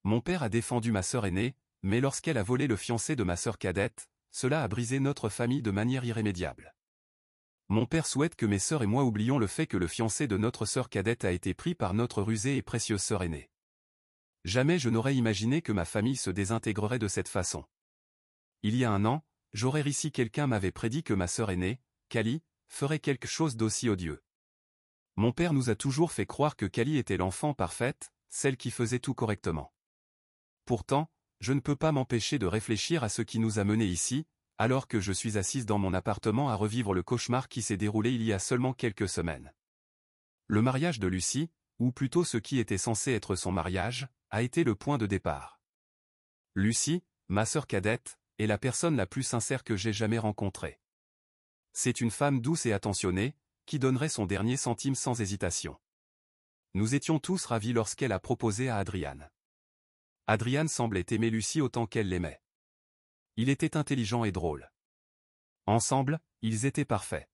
Mon père a défendu ma sœur aînée, mais lorsqu'elle a volé le fiancé de ma sœur cadette, cela a brisé notre famille de manière irrémédiable. Mon père souhaite que mes sœurs et moi oublions le fait que le fiancé de notre sœur cadette a été pris par notre rusée et précieuse sœur aînée. Jamais je n'aurais imaginé que ma famille se désintégrerait de cette façon. Il y a un an, j'aurais ri si quelqu'un m'avait prédit que ma sœur aînée, Kali, ferait quelque chose d'aussi odieux. Mon père nous a toujours fait croire que Kali était l'enfant parfaite, celle qui faisait tout correctement. Pourtant, je ne peux pas m'empêcher de réfléchir à ce qui nous a menés ici, alors que je suis assise dans mon appartement à revivre le cauchemar qui s'est déroulé il y a seulement quelques semaines. Le mariage de Lucie, ou plutôt ce qui était censé être son mariage, a été le point de départ. Lucie, ma sœur cadette, est la personne la plus sincère que j'ai jamais rencontrée. C'est une femme douce et attentionnée, qui donnerait son dernier centime sans hésitation. Nous étions tous ravis lorsqu'elle a proposé à Adrian. Adrian semblait aimer Lucie autant qu'elle l'aimait. Il était intelligent et drôle. Ensemble, ils étaient parfaits.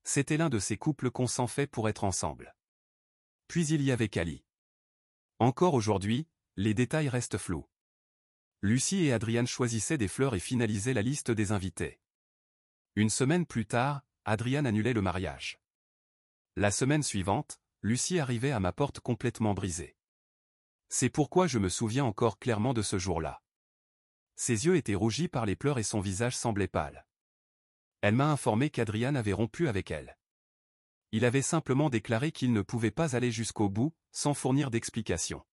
C'était l'un de ces couples qu'on s'en fait pour être ensemble. Puis il y avait Kali. Encore aujourd'hui, les détails restent flous. Lucie et Adrian choisissaient des fleurs et finalisaient la liste des invités. Une semaine plus tard, Adrian annulait le mariage. La semaine suivante, Lucie arrivait à ma porte complètement brisée. C'est pourquoi je me souviens encore clairement de ce jour-là. Ses yeux étaient rougis par les pleurs et son visage semblait pâle. Elle m'a informé qu'Adrian avait rompu avec elle. Il avait simplement déclaré qu'il ne pouvait pas aller jusqu'au bout, sans fournir d'explication.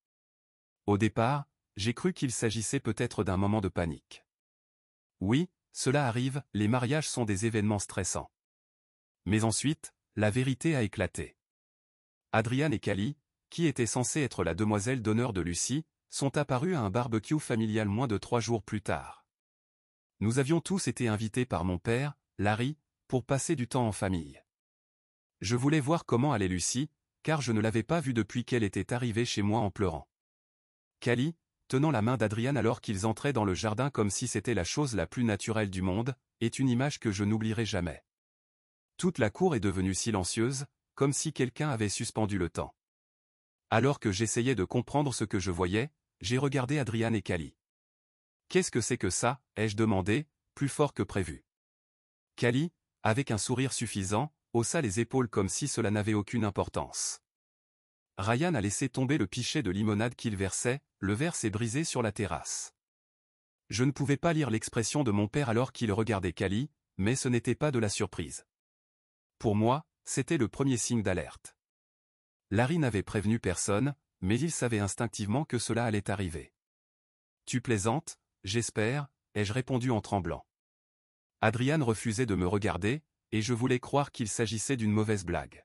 Au départ, j'ai cru qu'il s'agissait peut-être d'un moment de panique. Oui, cela arrive, les mariages sont des événements stressants. Mais ensuite, la vérité a éclaté. Adrian et Kali, qui étaient censés être la demoiselle d'honneur de Lucie, sont apparus à un barbecue familial moins de 3 jours plus tard. Nous avions tous été invités par mon père, Larry, pour passer du temps en famille. Je voulais voir comment allait Lucie, car je ne l'avais pas vue depuis qu'elle était arrivée chez moi en pleurant. Kali, tenant la main d'Adrian alors qu'ils entraient dans le jardin comme si c'était la chose la plus naturelle du monde, est une image que je n'oublierai jamais. Toute la cour est devenue silencieuse, comme si quelqu'un avait suspendu le temps. Alors que j'essayais de comprendre ce que je voyais, j'ai regardé Adrian et Kali. « Qu'est-ce que c'est que ça ?» ai-je demandé, plus fort que prévu. Kali, avec un sourire suffisant, haussa les épaules comme si cela n'avait aucune importance. Ryan a laissé tomber le pichet de limonade qu'il versait, le verre s'est brisé sur la terrasse. Je ne pouvais pas lire l'expression de mon père alors qu'il regardait Kali, mais ce n'était pas de la surprise. Pour moi, c'était le premier signe d'alerte. Larry n'avait prévenu personne, mais il savait instinctivement que cela allait arriver. « Tu plaisantes, j'espère » ai-je répondu en tremblant. Adrian refusait de me regarder, et je voulais croire qu'il s'agissait d'une mauvaise blague.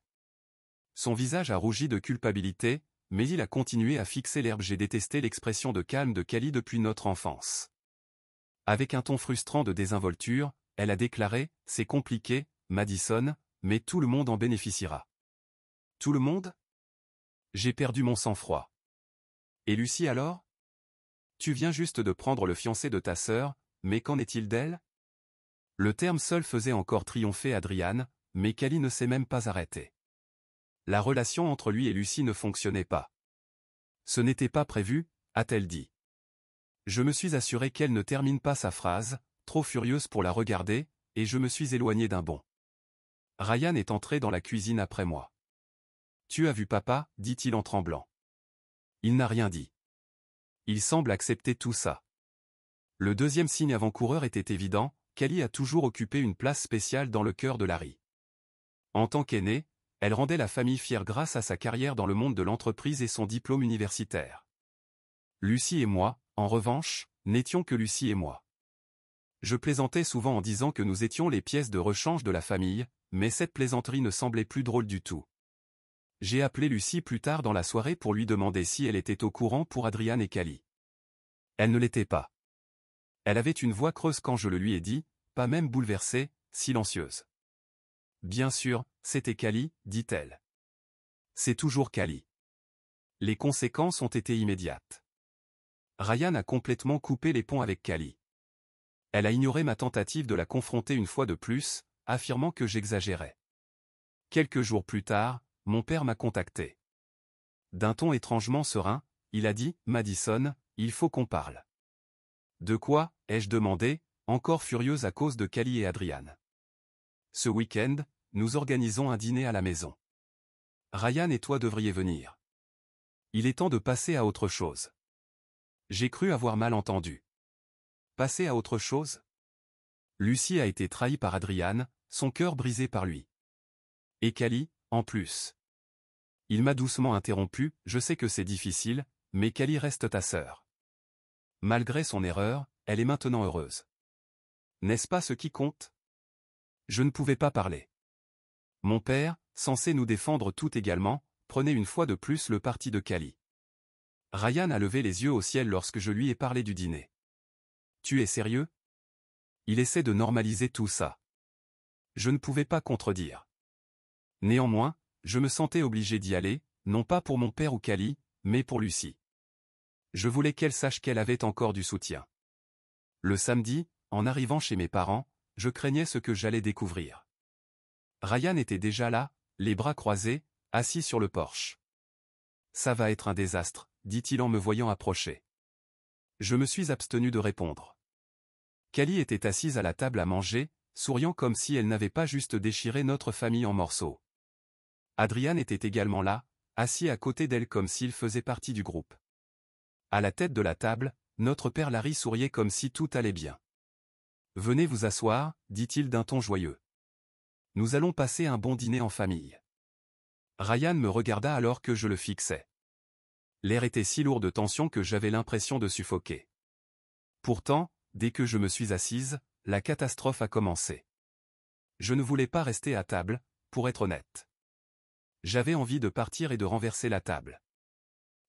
Son visage a rougi de culpabilité, mais il a continué à fixer l'herbe. J'ai détesté l'expression de calme de Kali depuis notre enfance. Avec un ton frustrant de désinvolture, elle a déclaré « C'est compliqué, Madison, mais tout le monde en bénéficiera. » Tout le monde ? J'ai perdu mon sang-froid. Et Lucie alors ? Tu viens juste de prendre le fiancé de ta sœur, mais qu'en est-il d'elle ? Le terme seul faisait encore triompher Adrian, mais Kali ne s'est même pas arrêtée. La relation entre lui et Lucie ne fonctionnait pas. Ce n'était pas prévu, a-t-elle dit. Je me suis assuré qu'elle ne termine pas sa phrase, trop furieuse pour la regarder, et je me suis éloigné d'un bond. Ryan est entré dans la cuisine après moi. « Tu as vu papa » dit-il en tremblant. Il n'a rien dit. Il semble accepter tout ça. Le deuxième signe avant-coureur était évident, Kali a toujours occupé une place spéciale dans le cœur de Larry. En tant qu'aînée, elle rendait la famille fière grâce à sa carrière dans le monde de l'entreprise et son diplôme universitaire. Lucie et moi, en revanche, n'étions que Lucie et moi. Je plaisantais souvent en disant que nous étions les pièces de rechange de la famille, mais cette plaisanterie ne semblait plus drôle du tout. J'ai appelé Lucie plus tard dans la soirée pour lui demander si elle était au courant pour Adrian et Kali. Elle ne l'était pas. Elle avait une voix creuse quand je le lui ai dit, pas même bouleversée, silencieuse. Bien sûr, c'était Kali, dit-elle. C'est toujours Kali. Les conséquences ont été immédiates. Ryan a complètement coupé les ponts avec Kali. Elle a ignoré ma tentative de la confronter une fois de plus, affirmant que j'exagérais. Quelques jours plus tard, mon père m'a contacté. D'un ton étrangement serein, il a dit, Madison, il faut qu'on parle. De quoi, ai-je demandé, encore furieuse à cause de Callie et Adrian. Ce week-end, nous organisons un dîner à la maison. Ryan et toi devriez venir. Il est temps de passer à autre chose. J'ai cru avoir mal entendu. Passer à autre chose? Lucy a été trahie par Adrian, son cœur brisé par lui. Et Callie, en plus. Il m'a doucement interrompu, je sais que c'est difficile, mais Callie reste ta sœur. Malgré son erreur, elle est maintenant heureuse. N'est-ce pas ce qui compte? Je ne pouvais pas parler. Mon père, censé nous défendre tout également, prenait une fois de plus le parti de Callie. Ryan a levé les yeux au ciel lorsque je lui ai parlé du dîner. Tu es sérieux? Il essaie de normaliser tout ça. Je ne pouvais pas contredire. Néanmoins, je me sentais obligé d'y aller, non pas pour mon père ou Callie, mais pour Lucy. Je voulais qu'elle sache qu'elle avait encore du soutien. Le samedi, en arrivant chez mes parents, je craignais ce que j'allais découvrir. Ryan était déjà là, les bras croisés, assis sur le porche. Ça va être un désastre, dit-il en me voyant approcher. Je me suis abstenu de répondre. Callie était assise à la table à manger, souriant comme si elle n'avait pas juste déchiré notre famille en morceaux. Adrian était également là, assis à côté d'elle comme s'il faisait partie du groupe. À la tête de la table, notre père Larry souriait comme si tout allait bien. « Venez vous asseoir », dit-il d'un ton joyeux. « Nous allons passer un bon dîner en famille. » Ryan me regarda alors que je le fixais. L'air était si lourd de tension que j'avais l'impression de suffoquer. Pourtant, dès que je me suis assise, la catastrophe a commencé. Je ne voulais pas rester à table, pour être honnête. J'avais envie de partir et de renverser la table.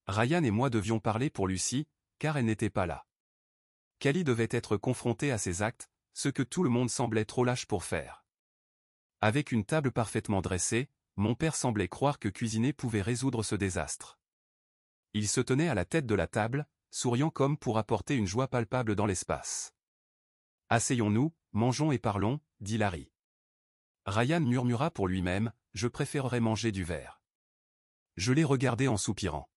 Ryan et moi devions parler pour Lucy, car elle n'était pas là. Callie devait être confrontée à ses actes, ce que tout le monde semblait trop lâche pour faire. Avec une table parfaitement dressée, mon père semblait croire que cuisiner pouvait résoudre ce désastre. Il se tenait à la tête de la table, souriant comme pour apporter une joie palpable dans l'espace. « Asseyons-nous, mangeons et parlons », dit Larry. Ryan murmura pour lui-même, « Je préférerais manger du verre. » Je l'ai regardé en soupirant.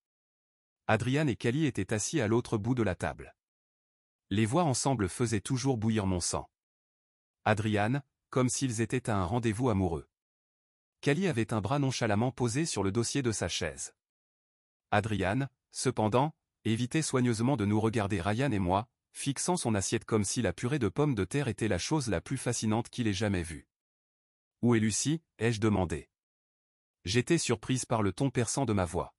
Adrian et Callie étaient assis à l'autre bout de la table. Les voir ensemble faisait toujours bouillir mon sang. Adrian, comme s'ils étaient à un rendez-vous amoureux. Callie avait un bras nonchalamment posé sur le dossier de sa chaise. Adrian, cependant, évitait soigneusement de nous regarder Ryan et moi, fixant son assiette comme si la purée de pommes de terre était la chose la plus fascinante qu'il ait jamais vue. « Où est Lucy ?» ai-je demandé. J'étais surprise par le ton perçant de ma voix.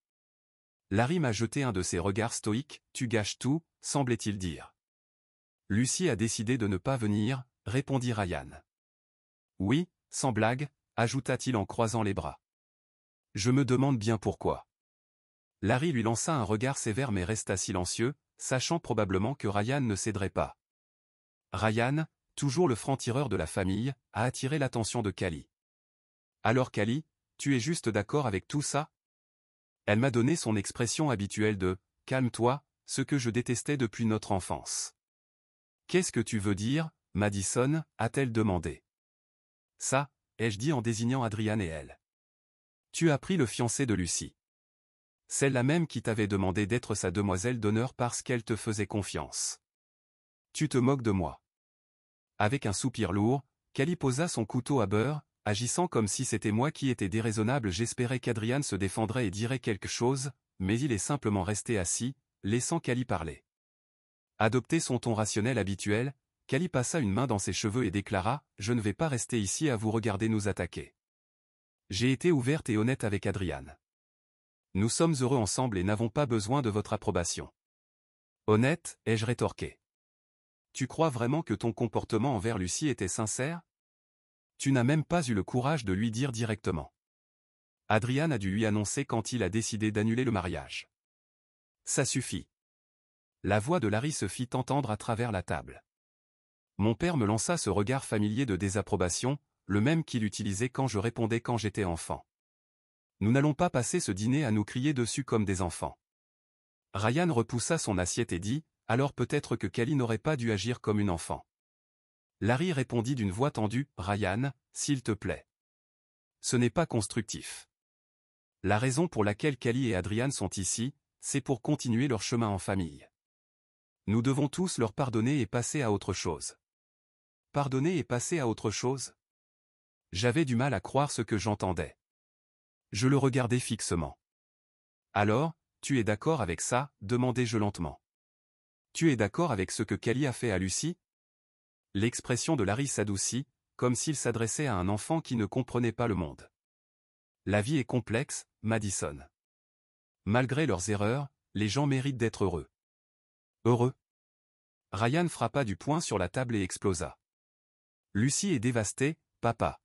Larry m'a jeté un de ses regards stoïques, « Tu gâches tout », semblait-il dire. Lucy a décidé de ne pas venir, répondit Ryan. Oui, sans blague, ajouta-t-il en croisant les bras. Je me demande bien pourquoi. Larry lui lança un regard sévère mais resta silencieux, sachant probablement que Ryan ne céderait pas. Ryan, toujours le franc-tireur de la famille, a attiré l'attention de Callie. Alors Callie, tu es juste d'accord avec tout ça? Elle m'a donné son expression habituelle de « calme-toi », ce que je détestais depuis notre enfance. Qu'est-ce que tu veux dire, Madison, a-t-elle demandé. Ça, ai-je dit en désignant Adrian et elle. Tu as pris le fiancé de Lucy. Celle-là même qui t'avait demandé d'être sa demoiselle d'honneur parce qu'elle te faisait confiance. Tu te moques de moi. Avec un soupir lourd, Callie posa son couteau à beurre, agissant comme si c'était moi qui étais déraisonnable. J'espérais qu'Adrian se défendrait et dirait quelque chose, mais il est simplement resté assis, laissant Callie parler. Adopter son ton rationnel habituel, Callie passa une main dans ses cheveux et déclara « Je ne vais pas rester ici à vous regarder nous attaquer. » J'ai été ouverte et honnête avec Adrian. Nous sommes heureux ensemble et n'avons pas besoin de votre approbation. Honnête, ai-je rétorqué. Tu crois vraiment que ton comportement envers Lucy était sincère? Tu n'as même pas eu le courage de lui dire directement. Adrian a dû lui annoncer quand il a décidé d'annuler le mariage. Ça suffit. La voix de Larry se fit entendre à travers la table. Mon père me lança ce regard familier de désapprobation, le même qu'il utilisait quand je répondais quand j'étais enfant. Nous n'allons pas passer ce dîner à nous crier dessus comme des enfants. Ryan repoussa son assiette et dit, alors peut-être que Callie n'aurait pas dû agir comme une enfant. Larry répondit d'une voix tendue, Ryan, s'il te plaît. Ce n'est pas constructif. La raison pour laquelle Callie et Adrian sont ici, c'est pour continuer leur chemin en famille. Nous devons tous leur pardonner et passer à autre chose. Pardonner et passer à autre chose? J'avais du mal à croire ce que j'entendais. Je le regardais fixement. Alors, tu es d'accord avec ça? Demandai-je lentement. Tu es d'accord avec ce que Callie a fait à Lucie? L'expression de Larry s'adoucit, comme s'il s'adressait à un enfant qui ne comprenait pas le monde. La vie est complexe, Madison. Malgré leurs erreurs, les gens méritent d'être heureux. Heureux? Ryan frappa du poing sur la table et explosa. Lucie est dévastée, papa.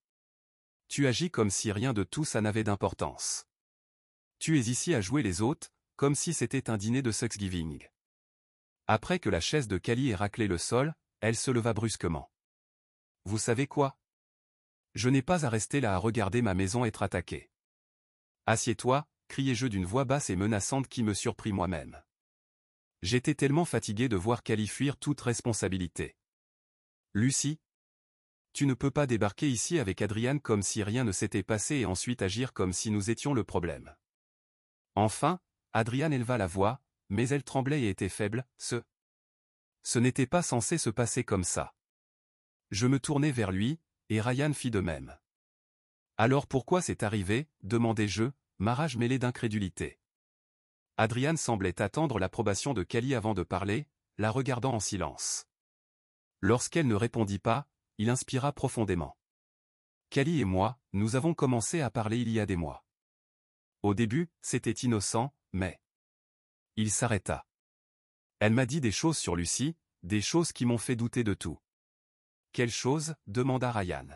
Tu agis comme si rien de tout ça n'avait d'importance. Tu es ici à jouer les hôtes, comme si c'était un dîner de Thanksgiving. Après que la chaise de Callie ait raclé le sol, elle se leva brusquement. Vous savez quoi? Je n'ai pas à rester là à regarder ma maison être attaquée. Assieds-toi, criai-je d'une voix basse et menaçante qui me surprit moi-même. J'étais tellement fatigué de voir Callie fuir toute responsabilité. Lucie? Tu ne peux pas débarquer ici avec Adrian comme si rien ne s'était passé et ensuite agir comme si nous étions le problème. Enfin, Adrian éleva la voix, mais elle tremblait et était faible, Ce n'était pas censé se passer comme ça. Je me tournai vers lui, et Ryan fit de même. Alors pourquoi c'est arrivé? Demandai-je, ma rage mêlée d'incrédulité. Adrian semblait attendre l'approbation de Callie avant de parler, la regardant en silence. Lorsqu'elle ne répondit pas, il inspira profondément. Callie et moi, nous avons commencé à parler il y a des mois. Au début, c'était innocent, mais... Il s'arrêta. Elle m'a dit des choses sur Lucie, des choses qui m'ont fait douter de tout. Quelles choses? Demanda Ryan.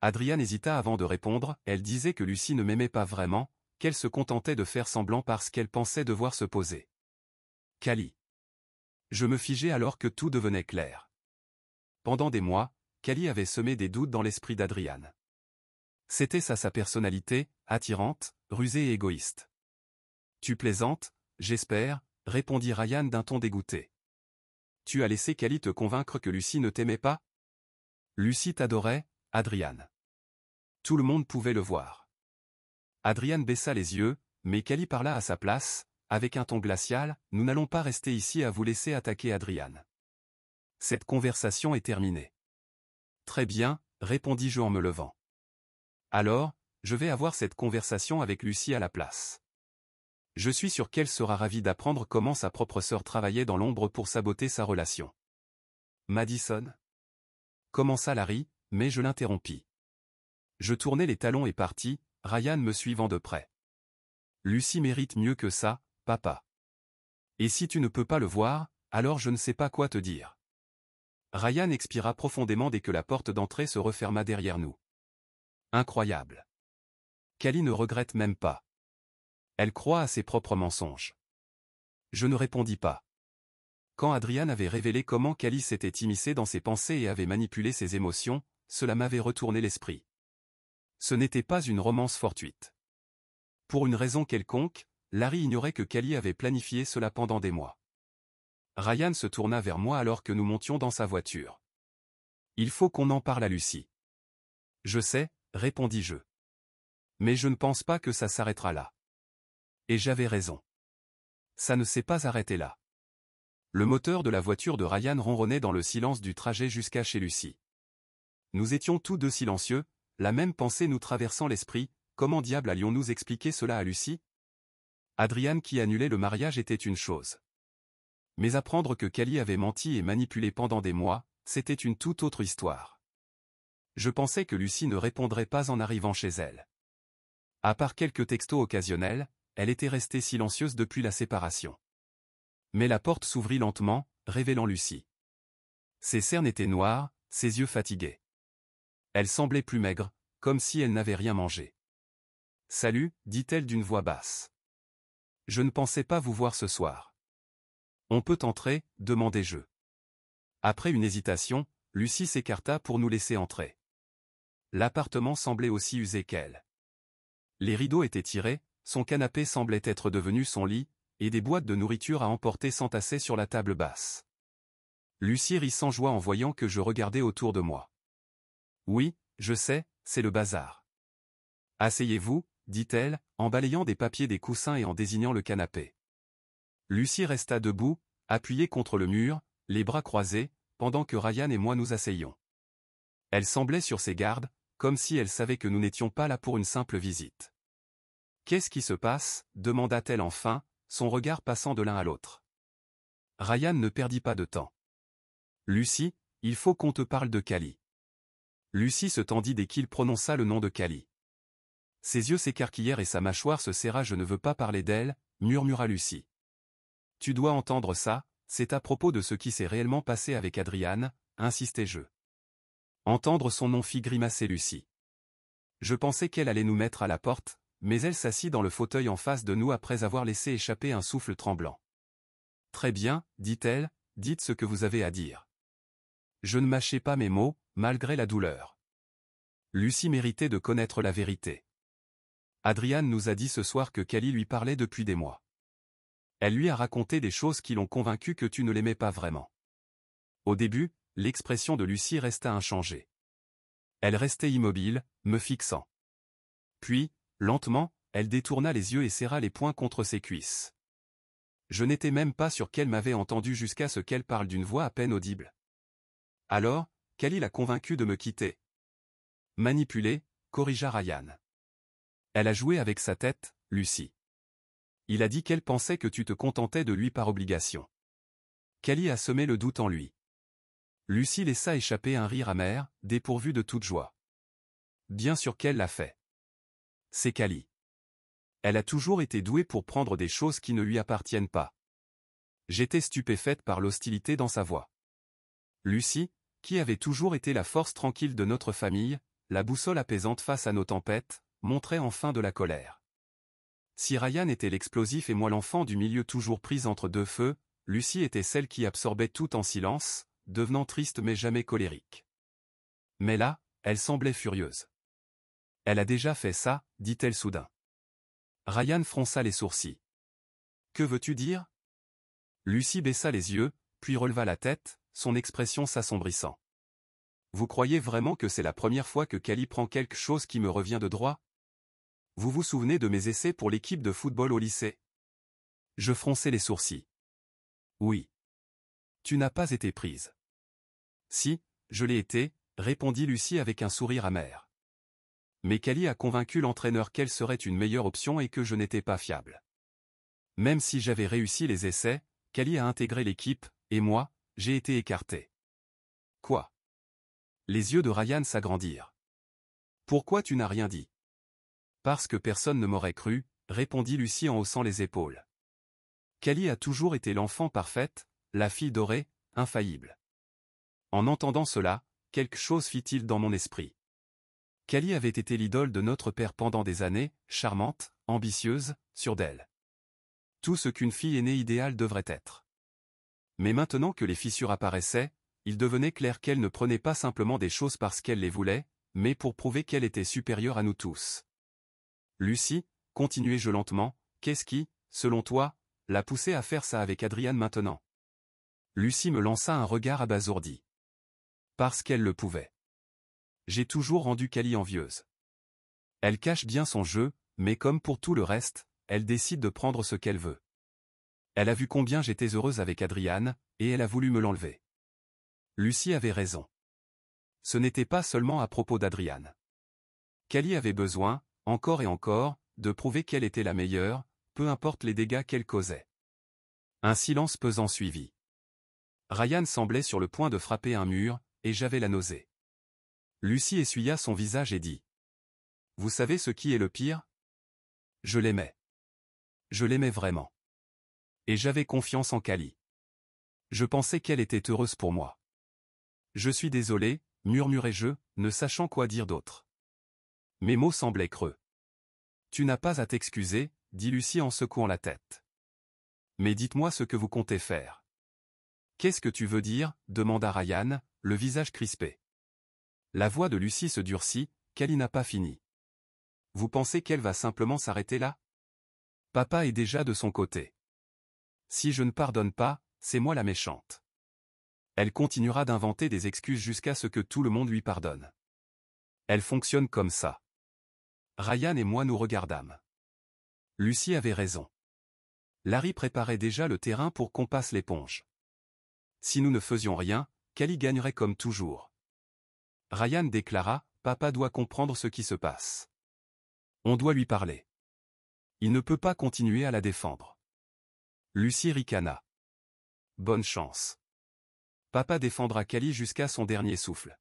Adrian hésita avant de répondre, elle disait que Lucie ne m'aimait pas vraiment, qu'elle se contentait de faire semblant parce qu'elle pensait devoir se poser. Callie. Je me figeai alors que tout devenait clair. Pendant des mois, Callie avait semé des doutes dans l'esprit d'Adrian. C'était ça sa personnalité, attirante, rusée et égoïste. Tu plaisantes, j'espère, répondit Ryan d'un ton dégoûté. Tu as laissé Callie te convaincre que Lucie ne t'aimait pas? Lucie t'adorait, Adrian. Tout le monde pouvait le voir. Adrian baissa les yeux, mais Callie parla à sa place, avec un ton glacial, nous n'allons pas rester ici à vous laisser attaquer Adrian. Cette conversation est terminée. Très bien, répondis-je en me levant. Alors, je vais avoir cette conversation avec Lucie à la place. Je suis sûr qu'elle sera ravie d'apprendre comment sa propre sœur travaillait dans l'ombre pour saboter sa relation. Madison? Commença Larry, mais je l'interrompis. Je tournai les talons et partis, Ryan me suivant de près. Lucie mérite mieux que ça, papa. Et si tu ne peux pas le voir, alors je ne sais pas quoi te dire. Ryan expira profondément dès que la porte d'entrée se referma derrière nous. Incroyable. Callie ne regrette même pas. Elle croit à ses propres mensonges. Je ne répondis pas. Quand Adrian avait révélé comment Callie s'était immiscée dans ses pensées et avait manipulé ses émotions, cela m'avait retourné l'esprit. Ce n'était pas une romance fortuite. Pour une raison quelconque, Larry ignorait que Callie avait planifié cela pendant des mois. Ryan se tourna vers moi alors que nous montions dans sa voiture. Il faut qu'on en parle à Lucie. Je sais, répondis-je. Mais je ne pense pas que ça s'arrêtera là. Et j'avais raison. Ça ne s'est pas arrêté là. Le moteur de la voiture de Ryan ronronnait dans le silence du trajet jusqu'à chez Lucie. Nous étions tous deux silencieux, la même pensée nous traversant l'esprit, comment diable allions-nous expliquer cela à Lucie? Adrian qui annulait le mariage était une chose. Mais apprendre que Callie avait menti et manipulé pendant des mois, c'était une toute autre histoire. Je pensais que Lucie ne répondrait pas en arrivant chez elle. À part quelques textos occasionnels, elle était restée silencieuse depuis la séparation. Mais la porte s'ouvrit lentement, révélant Lucie. Ses cernes étaient noires, ses yeux fatigués. Elle semblait plus maigre, comme si elle n'avait rien mangé. « Salut », dit-elle d'une voix basse. « Je ne pensais pas vous voir ce soir. »« On peut entrer ?» demandai-je. Après une hésitation, Lucie s'écarta pour nous laisser entrer. L'appartement semblait aussi usé qu'elle. Les rideaux étaient tirés, son canapé semblait être devenu son lit, et des boîtes de nourriture à emporter s'entassaient sur la table basse. Lucie rit sans joie en voyant que je regardais autour de moi. « Oui, je sais, c'est le bazar. »« Asseyez-vous, dit-elle, en balayant des papiers des coussins et en désignant le canapé. Lucie resta debout, appuyée contre le mur, les bras croisés, pendant que Ryan et moi nous asseyions. Elle semblait sur ses gardes, comme si elle savait que nous n'étions pas là pour une simple visite. « Qu'est-ce qui se passe » demanda-t-elle enfin, son regard passant de l'un à l'autre. Ryan ne perdit pas de temps. « Lucie, il faut qu'on te parle de Callie. » Lucie se tendit dès qu'il prononça le nom de Callie. Ses yeux s'écarquillèrent et sa mâchoire se serra. « Je ne veux pas parler d'elle, » murmura Lucie. « Tu dois entendre ça, c'est à propos de ce qui s'est réellement passé avec Adrian, » insistai-je. Entendre son nom fit grimacer Lucie. Je pensais qu'elle allait nous mettre à la porte, mais elle s'assit dans le fauteuil en face de nous après avoir laissé échapper un souffle tremblant. « Très bien, dit-elle, dites ce que vous avez à dire. » Je ne mâchais pas mes mots, malgré la douleur. Lucie méritait de connaître la vérité. Adrian nous a dit ce soir que Callie lui parlait depuis des mois. Elle lui a raconté des choses qui l'ont convaincu que tu ne l'aimais pas vraiment. Au début, l'expression de Lucie resta inchangée. Elle restait immobile, me fixant. Puis, lentement, elle détourna les yeux et serra les poings contre ses cuisses. Je n'étais même pas sûr qu'elle m'avait entendu jusqu'à ce qu'elle parle d'une voix à peine audible. Alors, Callie l'a convaincue de me quitter. Manipulée, corrigea Ryan. Elle a joué avec sa tête, Lucie. Il a dit qu'elle pensait que tu te contentais de lui par obligation. Callie a semé le doute en lui. Lucie laissa échapper un rire amer, dépourvu de toute joie. Bien sûr qu'elle l'a fait. C'est Callie. Elle a toujours été douée pour prendre des choses qui ne lui appartiennent pas. J'étais stupéfaite par l'hostilité dans sa voix. Lucie, qui avait toujours été la force tranquille de notre famille, la boussole apaisante face à nos tempêtes, montrait enfin de la colère. Si Ryan était l'explosif et moi l'enfant du milieu toujours pris entre deux feux, Lucie était celle qui absorbait tout en silence, devenant triste mais jamais colérique. Mais là, elle semblait furieuse. « Elle a déjà fait ça » dit-elle soudain. Ryan fronça les sourcils. « Que veux-tu dire » Lucie baissa les yeux, puis releva la tête, son expression s'assombrissant. « Vous croyez vraiment que c'est la première fois que Callie prend quelque chose qui me revient de droit ? Vous vous souvenez de mes essais pour l'équipe de football au lycée ? » Je fronçai les sourcils. « Oui. Tu n'as pas été prise. »« Si, je l'ai été, » répondit Lucie avec un sourire amer. Mais Callie a convaincu l'entraîneur qu'elle serait une meilleure option et que je n'étais pas fiable. Même si j'avais réussi les essais, Callie a intégré l'équipe, et moi, j'ai été écarté. Quoi ? Les yeux de Ryan s'agrandirent. Pourquoi tu n'as rien dit ? Parce que personne ne m'aurait cru, répondit Lucie en haussant les épaules. Callie a toujours été l'enfant parfaite, la fille dorée, infaillible. En entendant cela, quelque chose fit-il dans mon esprit. Callie avait été l'idole de notre père pendant des années, charmante, ambitieuse, sûre d'elle. Tout ce qu'une fille aînée idéale devrait être. Mais maintenant que les fissures apparaissaient, il devenait clair qu'elle ne prenait pas simplement des choses parce qu'elle les voulait, mais pour prouver qu'elle était supérieure à nous tous. Lucie, continuai-je lentement, qu'est-ce qui, selon toi, l'a poussée à faire ça avec Adrian maintenant ? Lucie me lança un regard abasourdi. Parce qu'elle le pouvait. J'ai toujours rendu Callie envieuse. Elle cache bien son jeu, mais comme pour tout le reste, elle décide de prendre ce qu'elle veut. Elle a vu combien j'étais heureuse avec Adrian, et elle a voulu me l'enlever. Lucie avait raison. Ce n'était pas seulement à propos d'Adrian. Callie avait besoin, encore et encore, de prouver qu'elle était la meilleure, peu importe les dégâts qu'elle causait. Un silence pesant suivit. Ryan semblait sur le point de frapper un mur, et j'avais la nausée. Lucie essuya son visage et dit. « Vous savez ce qui est le pire ? Je l'aimais. Je l'aimais vraiment. Et j'avais confiance en Callie. Je pensais qu'elle était heureuse pour moi. Je suis désolé, murmurai-je, ne sachant quoi dire d'autre. Mes mots semblaient creux. Tu n'as pas à t'excuser, dit Lucie en secouant la tête. Mais dites-moi ce que vous comptez faire. Qu'est-ce que tu veux dire ? Demanda Ryan, le visage crispé. La voix de Lucie se durcit, Callie n'a pas fini. Vous pensez qu'elle va simplement s'arrêter là ? Papa est déjà de son côté. Si je ne pardonne pas, c'est moi la méchante. Elle continuera d'inventer des excuses jusqu'à ce que tout le monde lui pardonne. Elle fonctionne comme ça. Ryan et moi nous regardâmes. Lucie avait raison. Larry préparait déjà le terrain pour qu'on passe l'éponge. Si nous ne faisions rien, Callie gagnerait comme toujours. Ryan déclara, papa doit comprendre ce qui se passe. On doit lui parler. Il ne peut pas continuer à la défendre. Lucy ricana. Bonne chance. Papa défendra Callie jusqu'à son dernier souffle.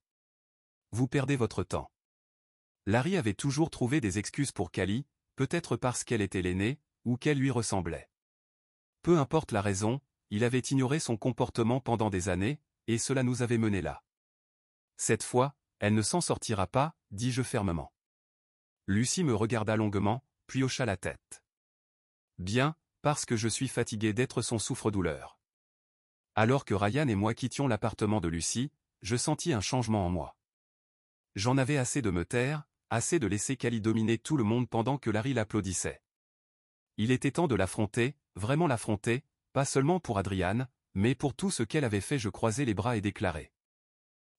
Vous perdez votre temps. Larry avait toujours trouvé des excuses pour Callie, peut-être parce qu'elle était l'aînée, ou qu'elle lui ressemblait. Peu importe la raison, il avait ignoré son comportement pendant des années, et cela nous avait menés là. Cette fois, elle ne s'en sortira pas, dis-je fermement. Lucy me regarda longuement, puis hocha la tête. Bien, parce que je suis fatigué d'être son souffre-douleur. Alors que Ryan et moi quittions l'appartement de Lucy, je sentis un changement en moi. J'en avais assez de me taire, assez de laisser Callie dominer tout le monde pendant que Larry l'applaudissait. Il était temps de l'affronter, vraiment l'affronter, pas seulement pour Adrian, mais pour tout ce qu'elle avait fait. Je croisai les bras et déclarai.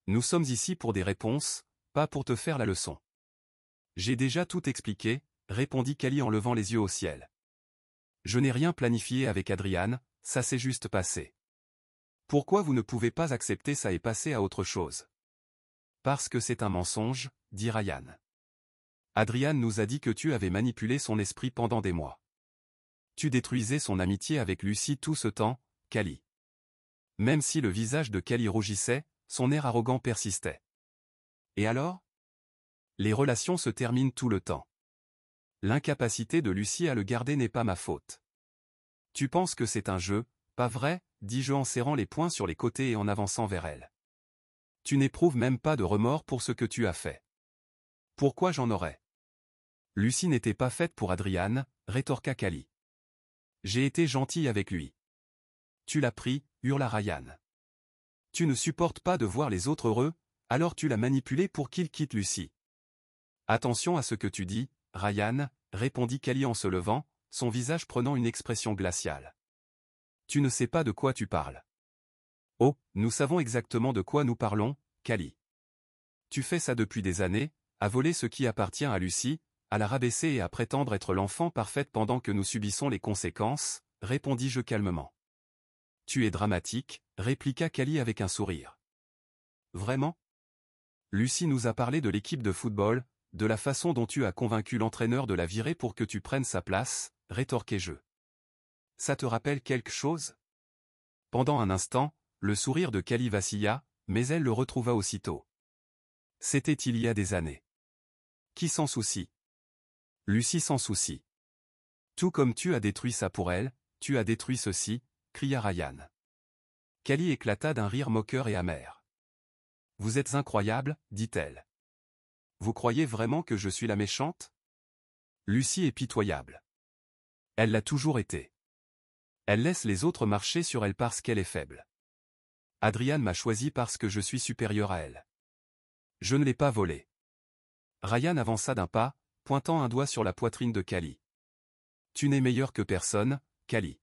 Nous sommes ici pour des réponses, pas pour te faire la leçon. J'ai déjà tout expliqué, répondit Callie en levant les yeux au ciel. Je n'ai rien planifié avec Adrian, ça s'est juste passé. Pourquoi vous ne pouvez pas accepter ça et passer à autre chose? Parce que c'est un mensonge, dit Ryan. Adrian nous a dit que tu avais manipulé son esprit pendant des mois. Tu détruisais son amitié avec Lucy tout ce temps, Callie. Même si le visage de Callie rougissait, son air arrogant persistait. Et alors? Les relations se terminent tout le temps. L'incapacité de Lucy à le garder n'est pas ma faute. Tu penses que c'est un jeu, pas vrai, dis-je en serrant les poings sur les côtés et en avançant vers elle. Tu n'éprouves même pas de remords pour ce que tu as fait. Pourquoi j'en aurais? Lucy n'était pas faite pour Adrian, rétorqua Callie. J'ai été gentil avec lui. Tu l'as pris, hurla Ryan. Tu ne supportes pas de voir les autres heureux, alors tu l'as manipulé pour qu'il quitte Lucy. Attention à ce que tu dis, Ryan, répondit Callie en se levant, son visage prenant une expression glaciale. Tu ne sais pas de quoi tu parles. Oh, nous savons exactement de quoi nous parlons, Callie. Tu fais ça depuis des années, à voler ce qui appartient à Lucy, à la rabaisser et à prétendre être l'enfant parfaite pendant que nous subissons les conséquences, répondis-je calmement. Tu es dramatique, répliqua Callie avec un sourire. Vraiment? Lucy nous a parlé de l'équipe de football, de la façon dont tu as convaincu l'entraîneur de la virer pour que tu prennes sa place, rétorquai-je. Ça te rappelle quelque chose? Pendant un instant, le sourire de Callie vacilla, mais elle le retrouva aussitôt. C'était il y a des années. Qui s'en soucie? Lucy s'en soucie. Tout comme tu as détruit ça pour elle, tu as détruit ceci, cria Ryan. Callie éclata d'un rire moqueur et amer. Vous êtes incroyable, dit-elle. Vous croyez vraiment que je suis la méchante? Lucy est pitoyable. Elle l'a toujours été. Elle laisse les autres marcher sur elle parce qu'elle est faible. Adrian m'a choisi parce que je suis supérieur à elle. Je ne l'ai pas volée. Ryan avança d'un pas, pointant un doigt sur la poitrine de Callie. Tu n'es meilleur que personne, Callie.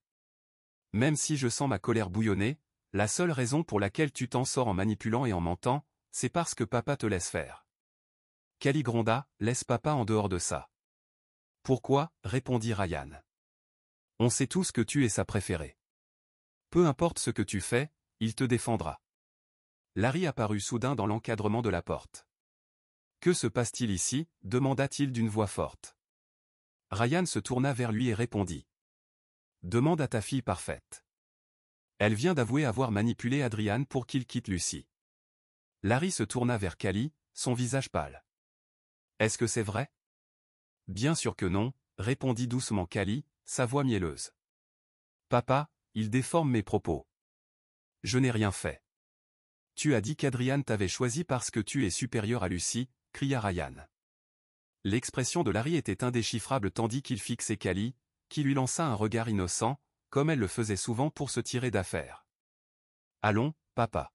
Même si je sens ma colère bouillonner, la seule raison pour laquelle tu t'en sors en manipulant et en mentant, c'est parce que papa te laisse faire. Callie gronda, laisse papa en dehors de ça. Pourquoi, répondit Ryan. On sait tous que tu es sa préférée. Peu importe ce que tu fais, il te défendra. Larry apparut soudain dans l'encadrement de la porte. Que se passe-t-il ici? Demanda-t-il d'une voix forte. Ryan se tourna vers lui et répondit. Demande à ta fille parfaite. Elle vient d'avouer avoir manipulé Adrian pour qu'il quitte Lucy. Larry se tourna vers Callie, son visage pâle. Est-ce que c'est vrai? Bien sûr que non, répondit doucement Callie, sa voix mielleuse. Papa, il déforme mes propos. Je n'ai rien fait. Tu as dit qu'Adrian t'avait choisi parce que tu es supérieur à Lucy, cria Ryan. L'expression de Larry était indéchiffrable tandis qu'il fixait Callie, qui lui lança un regard innocent, comme elle le faisait souvent pour se tirer d'affaire. Allons, papa.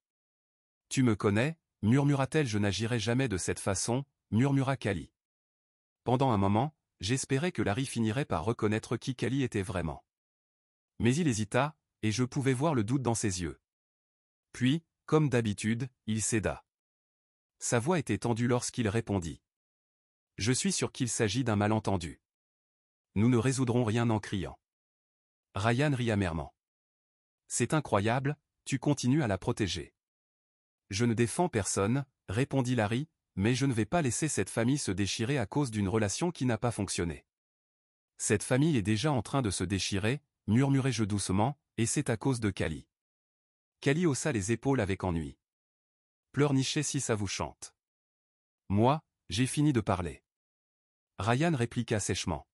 Tu me connais, murmura-t-elle. Je n'agirai jamais de cette façon, murmura Callie. Pendant un moment, j'espérais que Larry finirait par reconnaître qui Callie était vraiment. Mais il hésita, et je pouvais voir le doute dans ses yeux. Puis, comme d'habitude, il céda. Sa voix était tendue lorsqu'il répondit. Je suis sûr qu'il s'agit d'un malentendu. Nous ne résoudrons rien en criant. Ryan rit amèrement. C'est incroyable, tu continues à la protéger. Je ne défends personne, répondit Larry, mais je ne vais pas laisser cette famille se déchirer à cause d'une relation qui n'a pas fonctionné. Cette famille est déjà en train de se déchirer, murmurai-je doucement, et c'est à cause de Callie. Callie haussa les épaules avec ennui. Pleurnichez si ça vous chante. Moi, j'ai fini de parler. Ryan répliqua sèchement.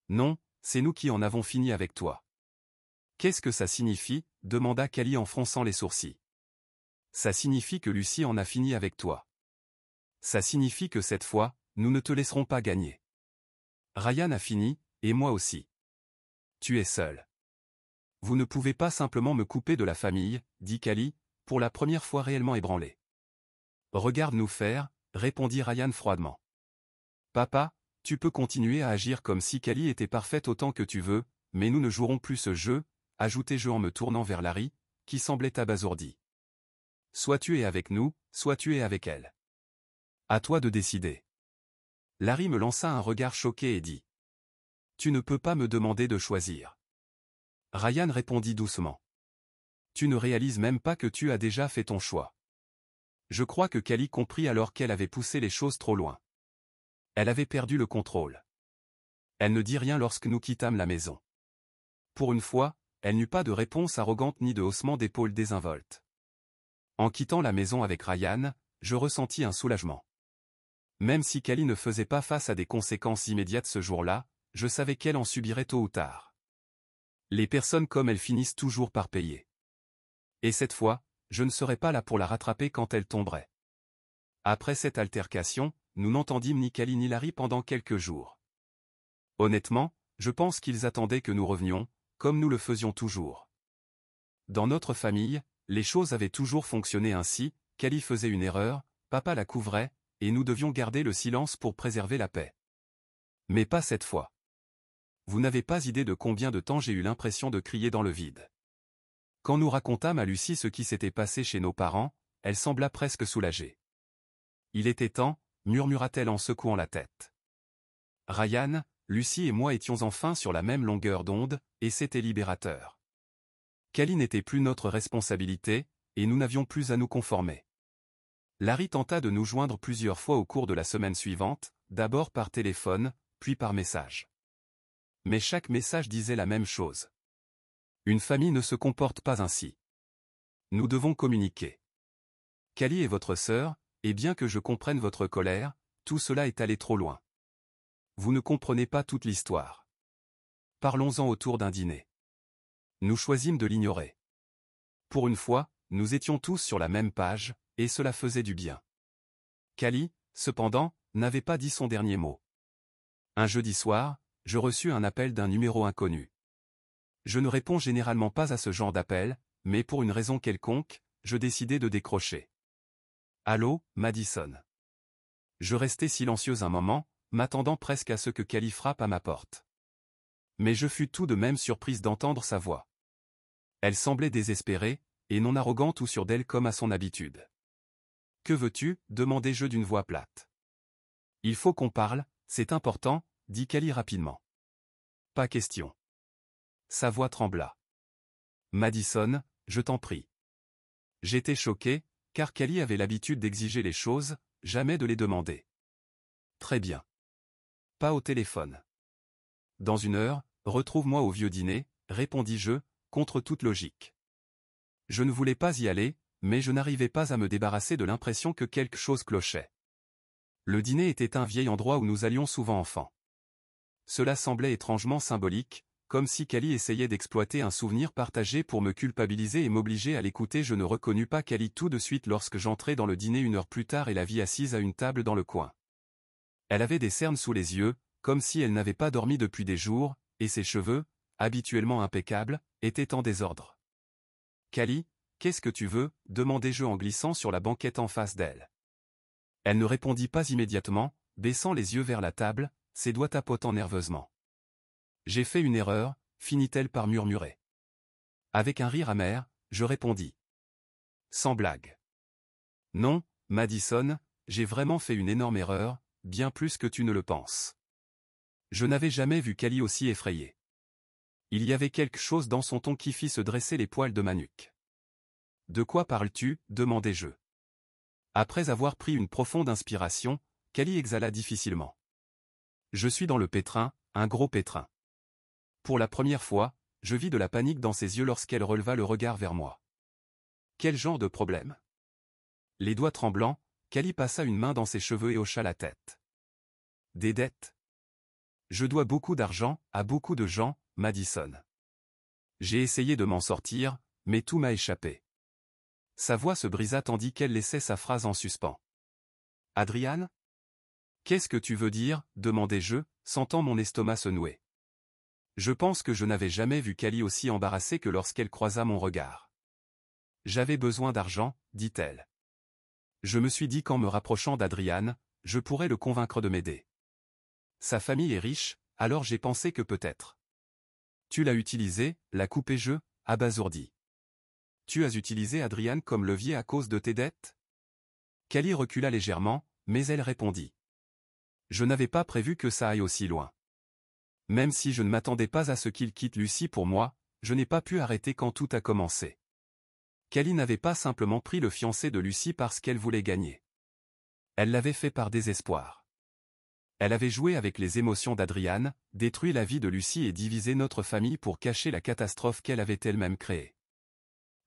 Non, c'est nous qui en avons fini avec toi. Qu'est-ce que ça signifie, demanda Callie en fronçant les sourcils. Ça signifie que Lucy en a fini avec toi. Ça signifie que cette fois, nous ne te laisserons pas gagner. Ryan a fini, et moi aussi. Tu es seul. Vous ne pouvez pas simplement me couper de la famille, dit Callie, pour la première fois réellement ébranlée. Regarde-nous faire, répondit Ryan froidement. Papa, tu peux continuer à agir comme si Callie était parfaite autant que tu veux, mais nous ne jouerons plus ce jeu, ajoutai-je en me tournant vers Larry, qui semblait abasourdi. Soit tu es avec nous, soit tu es avec elle. À toi de décider. Larry me lança un regard choqué et dit. Tu ne peux pas me demander de choisir. Ryan répondit doucement. Tu ne réalises même pas que tu as déjà fait ton choix. Je crois que Callie comprit alors qu'elle avait poussé les choses trop loin. Elle avait perdu le contrôle. Elle ne dit rien lorsque nous quittâmes la maison. Pour une fois, elle n'eut pas de réponse arrogante ni de haussement d'épaules désinvolte. En quittant la maison avec Ryan, je ressentis un soulagement. Même si Callie ne faisait pas face à des conséquences immédiates ce jour-là, je savais qu'elle en subirait tôt ou tard. Les personnes comme elle finissent toujours par payer. Et cette fois, je ne serais pas là pour la rattraper quand elle tomberait. Après cette altercation, nous n'entendîmes ni Callie ni Larry pendant quelques jours. Honnêtement, je pense qu'ils attendaient que nous revenions, comme nous le faisions toujours. Dans notre famille, les choses avaient toujours fonctionné ainsi, Callie faisait une erreur, papa la couvrait, et nous devions garder le silence pour préserver la paix. Mais pas cette fois. Vous n'avez pas idée de combien de temps j'ai eu l'impression de crier dans le vide. Quand nous racontâmes à Lucy ce qui s'était passé chez nos parents, elle sembla presque soulagée. Il était temps, murmura-t-elle en secouant la tête. Ryan, Lucy et moi étions enfin sur la même longueur d'onde, et c'était libérateur. Callie n'était plus notre responsabilité, et nous n'avions plus à nous conformer. Larry tenta de nous joindre plusieurs fois au cours de la semaine suivante, d'abord par téléphone, puis par message. Mais chaque message disait la même chose. Une famille ne se comporte pas ainsi. Nous devons communiquer. Callie est votre sœur, et bien que je comprenne votre colère, tout cela est allé trop loin. Vous ne comprenez pas toute l'histoire. Parlons-en autour d'un dîner. Nous choisîmes de l'ignorer. Pour une fois, nous étions tous sur la même page, et cela faisait du bien. Callie, cependant, n'avait pas dit son dernier mot. Un jeudi soir, je reçus un appel d'un numéro inconnu. Je ne réponds généralement pas à ce genre d'appel, mais pour une raison quelconque, je décidai de décrocher. Allô, Madison. Je restai silencieuse un moment, m'attendant presque à ce que Callie frappe à ma porte. Mais je fus tout de même surprise d'entendre sa voix. Elle semblait désespérée, et non arrogante ou sûre d'elle comme à son habitude. Que veux-tu, demandai-je d'une voix plate. Il faut qu'on parle, c'est important, dit Callie rapidement. Pas question. Sa voix trembla. Madison, je t'en prie. J'étais choqué, car Callie avait l'habitude d'exiger les choses, jamais de les demander. Très bien. Pas au téléphone. Dans une heure, retrouve-moi au vieux dîner, répondis-je, contre toute logique. Je ne voulais pas y aller, mais je n'arrivais pas à me débarrasser de l'impression que quelque chose clochait. Le dîner était un vieil endroit où nous allions souvent enfants. Cela semblait étrangement symbolique, comme si Callie essayait d'exploiter un souvenir partagé pour me culpabiliser et m'obliger à l'écouter. Je ne reconnus pas Callie tout de suite lorsque j'entrai dans le dîner une heure plus tard et la vis assise à une table dans le coin. Elle avait des cernes sous les yeux, comme si elle n'avait pas dormi depuis des jours, et ses cheveux, habituellement impeccables, étaient en désordre. Callie, qu'est-ce que tu veux, demandai-je en glissant sur la banquette en face d'elle. Elle ne répondit pas immédiatement, baissant les yeux vers la table, ses doigts tapotant nerveusement. J'ai fait une erreur, finit-elle par murmurer. Avec un rire amer, je répondis. Sans blague. Non, Madison, j'ai vraiment fait une énorme erreur, bien plus que tu ne le penses. Je n'avais jamais vu Callie aussi effrayée. Il y avait quelque chose dans son ton qui fit se dresser les poils de ma nuque. « De quoi parles-tu » demandai-je. Après avoir pris une profonde inspiration, Cali exhala difficilement. « Je suis dans le pétrin, un gros pétrin. » Pour la première fois, je vis de la panique dans ses yeux lorsqu'elle releva le regard vers moi. Quel genre de problème? Les doigts tremblants, Cali passa une main dans ses cheveux et hocha la tête. Des dettes. Je dois beaucoup d'argent, à beaucoup de gens, Madison. J'ai essayé de m'en sortir, mais tout m'a échappé. Sa voix se brisa tandis qu'elle laissait sa phrase en suspens. Adrian? Qu'est-ce que tu veux dire? Demandai-je, sentant mon estomac se nouer. Je pense que je n'avais jamais vu Cali aussi embarrassée que lorsqu'elle croisa mon regard. J'avais besoin d'argent, dit-elle. Je me suis dit qu'en me rapprochant d'Adrian, je pourrais le convaincre de m'aider. Sa famille est riche, alors j'ai pensé que peut-être. Tu l'as utilisé, la coupai-je, abasourdi. Tu as utilisé Adrian comme levier à cause de tes dettes? Cali recula légèrement, mais elle répondit. Je n'avais pas prévu que ça aille aussi loin. Même si je ne m'attendais pas à ce qu'il quitte Lucie pour moi, je n'ai pas pu arrêter quand tout a commencé. Cali n'avait pas simplement pris le fiancé de Lucie parce qu'elle voulait gagner. Elle l'avait fait par désespoir. Elle avait joué avec les émotions d'Adrian, détruit la vie de Lucie et divisé notre famille pour cacher la catastrophe qu'elle avait elle-même créée.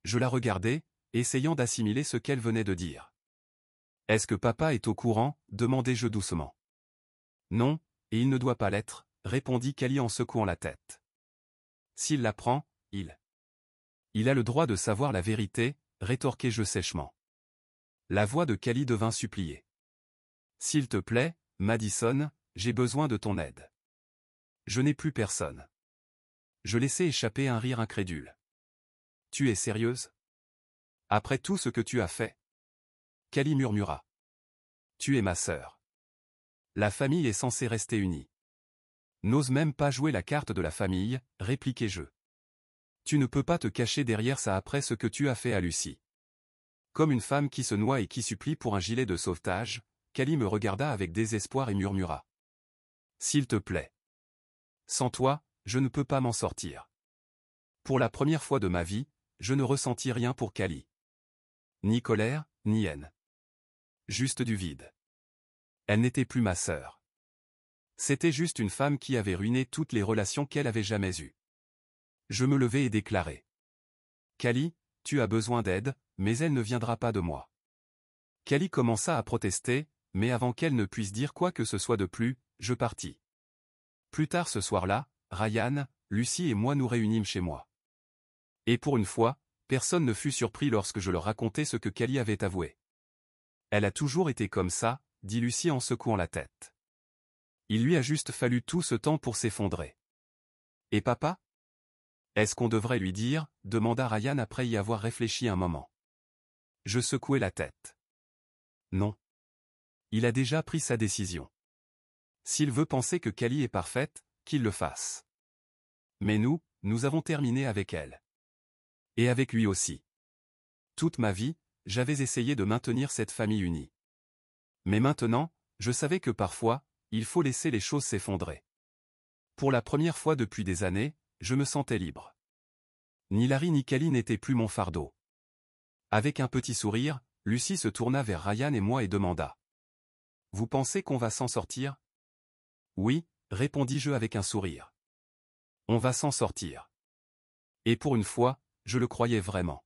Je la regardais, essayant d'assimiler ce qu'elle venait de dire. « Est-ce que papa est au courant » demandai-je doucement. « Non, et il ne doit pas l'être » répondit Cali en secouant la tête. « S'il l'apprend, il a le droit de savoir la vérité, rétorquai-je sèchement. La voix de Cali devint suppliée. « S'il te plaît, Madison, j'ai besoin de ton aide. » Je n'ai plus personne. Je laissai échapper un rire incrédule. « Tu es sérieuse? Après tout ce que tu as fait? » Cali murmura. « Tu es ma sœur. La famille est censée rester unie. » N'ose même pas jouer la carte de la famille, répliquai-je. Tu ne peux pas te cacher derrière ça après ce que tu as fait à Lucie. Comme une femme qui se noie et qui supplie pour un gilet de sauvetage, Cali me regarda avec désespoir et murmura. S'il te plaît. Sans toi, je ne peux pas m'en sortir. Pour la première fois de ma vie, je ne ressentis rien pour Cali. Ni colère, ni haine. Juste du vide. Elle n'était plus ma sœur. C'était juste une femme qui avait ruiné toutes les relations qu'elle avait jamais eues. Je me levai et déclarai. Cali, tu as besoin d'aide, mais elle ne viendra pas de moi. Cali commença à protester, mais avant qu'elle ne puisse dire quoi que ce soit de plus, je partis. Plus tard ce soir-là, Ryan, Lucie et moi nous réunîmes chez moi. Et pour une fois, personne ne fut surpris lorsque je leur racontai ce que Cali avait avoué. Elle a toujours été comme ça, dit Lucie en secouant la tête. Il lui a juste fallu tout ce temps pour s'effondrer. Et papa? Est-ce qu'on devrait lui dire? Demanda Ryan après y avoir réfléchi un moment. Je secouai la tête. Non. Il a déjà pris sa décision. S'il veut penser que Cali est parfaite, qu'il le fasse. Mais nous avons terminé avec elle. Et avec lui aussi. Toute ma vie, j'avais essayé de maintenir cette famille unie. Mais maintenant, je savais que parfois, il faut laisser les choses s'effondrer. Pour la première fois depuis des années, je me sentais libre. Ni Larry ni Cali n'étaient plus mon fardeau. Avec un petit sourire, Lucie se tourna vers Ryan et moi et demanda. « Vous pensez qu'on va s'en sortir ?» Oui, répondis-je avec un sourire. On va s'en sortir. Et pour une fois, je le croyais vraiment.